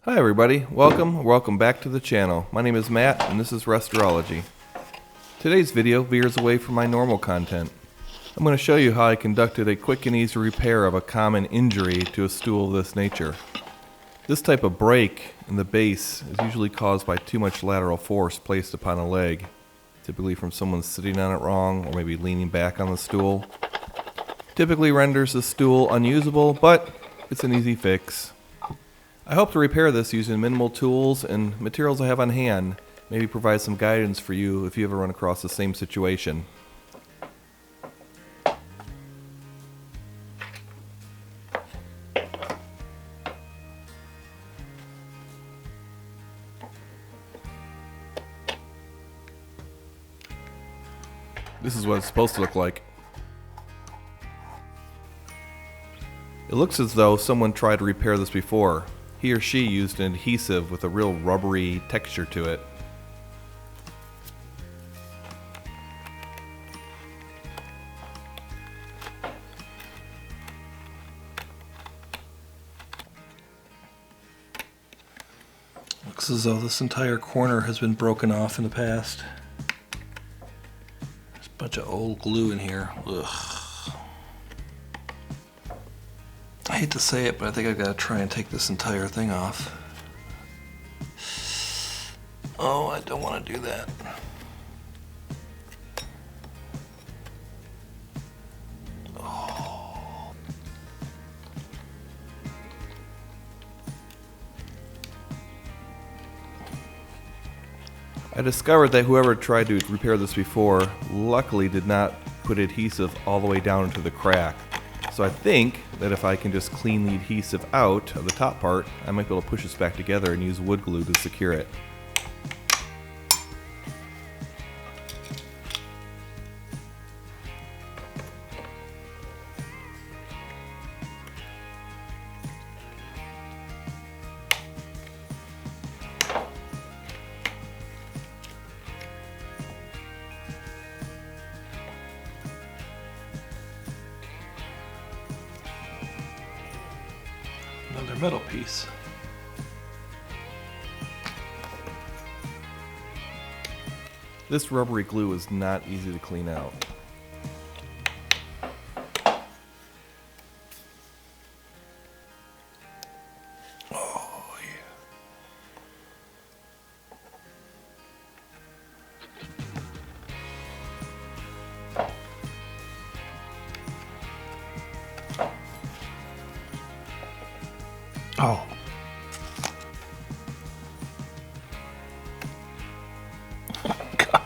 Hi everybody, welcome back to the channel. My name is Matt and this is Restorology. Today's video veers away from my normal content. I'm going to show you how I conducted a quick and easy repair of a common injury to a stool of this nature. This type of break in the base is usually caused by too much lateral force placed upon a leg, typically from someone sitting on it wrong or maybe leaning back on the stool. Typically renders the stool unusable, but it's an easy fix. I hope to repair this using minimal tools and materials I have on hand, maybe provide some guidance for you if you ever run across the same situation. This is what it's supposed to look like. It looks as though someone tried to repair this before. He or she used an adhesive with a real rubbery texture to it. Looks as though this entire corner has been broken off in the past. There's a bunch of old glue in here. Ugh. I hate to say it, but I think I've got to try and take this entire thing off. Oh, I don't want to do that. Oh. I discovered that whoever tried to repair this before luckily did not put adhesive all the way down into the crack. So I think that if I can just clean the adhesive out of the top part, I might be able to push this back together and use wood glue to secure it. Another metal piece. This rubbery glue is not easy to clean out. Oh, yeah. Oh. God.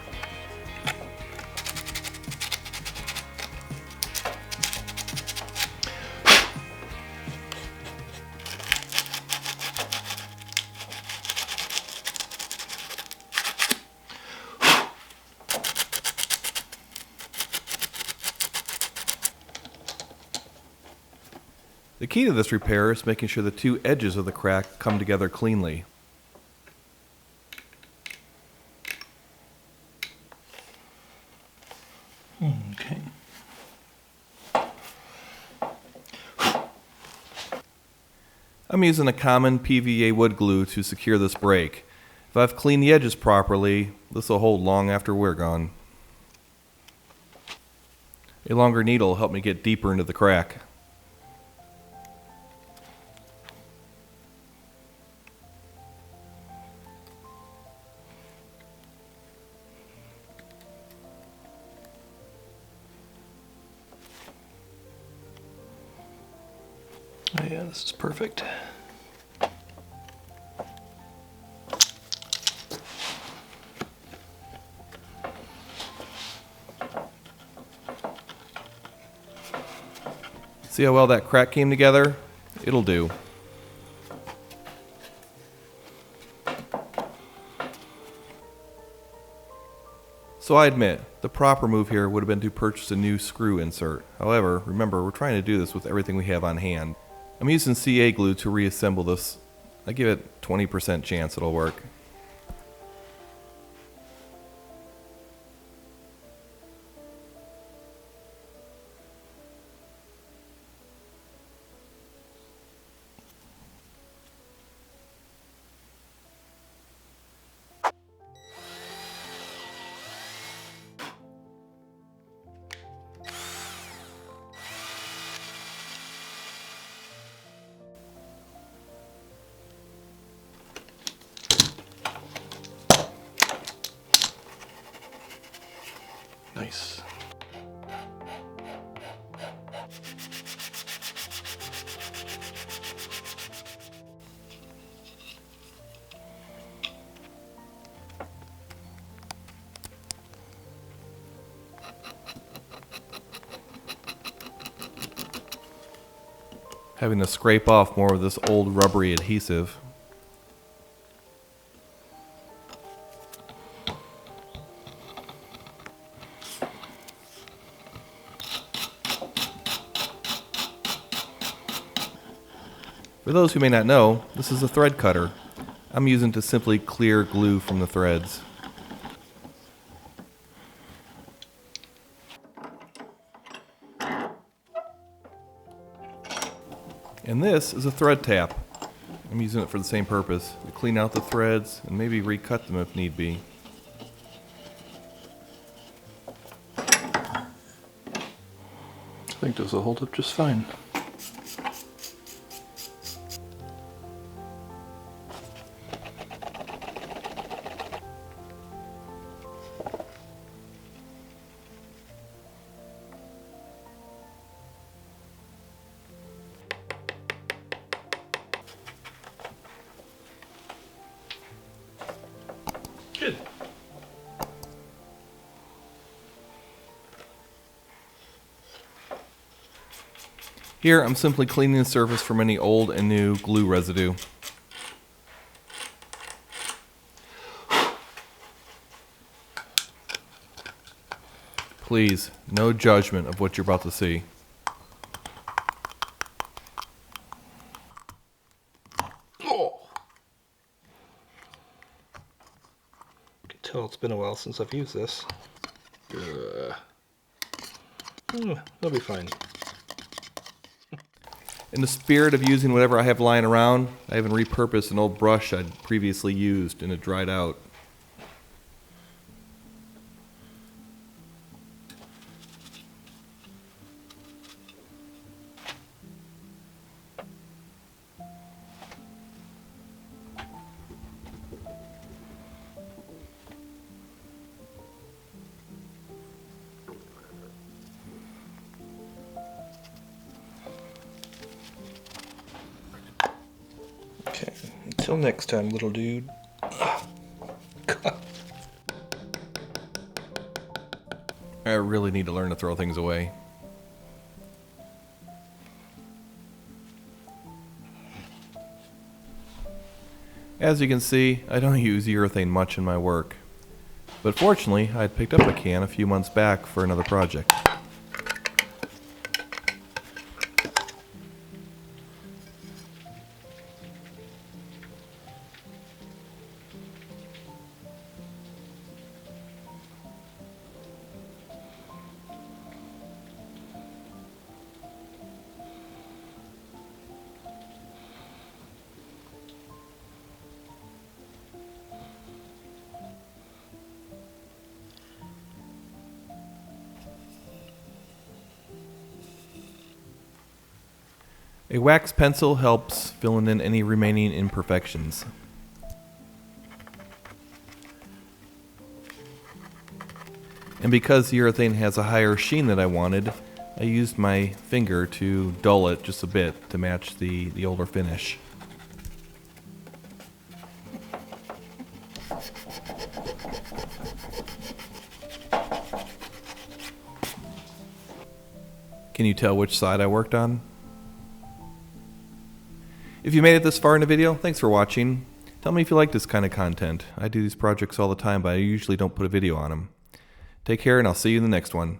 The key to this repair is making sure the two edges of the crack come together cleanly. Okay. I'm using a common PVA wood glue to secure this break. If I've cleaned the edges properly, this will hold long after we're gone. A longer needle will help me get deeper into the crack. Oh yeah, this is perfect. See how well that crack came together? It'll do. So I admit, the proper move here would have been to purchase a new screw insert. However, remember, we're trying to do this with everything we have on hand. I'm using CA glue to reassemble this. I give it 20% chance it'll work. Nice. Having to scrape off more of this old rubbery adhesive. For those who may not know, this is a thread cutter. I'm using to simply clear glue from the threads. And this is a thread tap. I'm using it for the same purpose, to clean out the threads and maybe recut them if need be. I think this will hold up just fine. Good. Here, I'm simply cleaning the surface from any old and new glue residue. Please, no judgment of what you're about to see. Oh. You can tell it's been a while since I've used this. That'll be fine. In the spirit of using whatever I have lying around, I even repurposed an old brush I'd previously used and it dried out. Okay, until next time, little dude. I really need to learn to throw things away. As you can see, I don't use urethane much in my work. But fortunately, I had picked up a can a few months back for another project. A wax pencil helps filling in any remaining imperfections. And because urethane has a higher sheen that I wanted, I used my finger to dull it just a bit to match the older finish. Can you tell which side I worked on? If you made it this far in the video, thanks for watching. Tell me if you like this kind of content. I do these projects all the time, but I usually don't put a video on them. Take care, and I'll see you in the next one.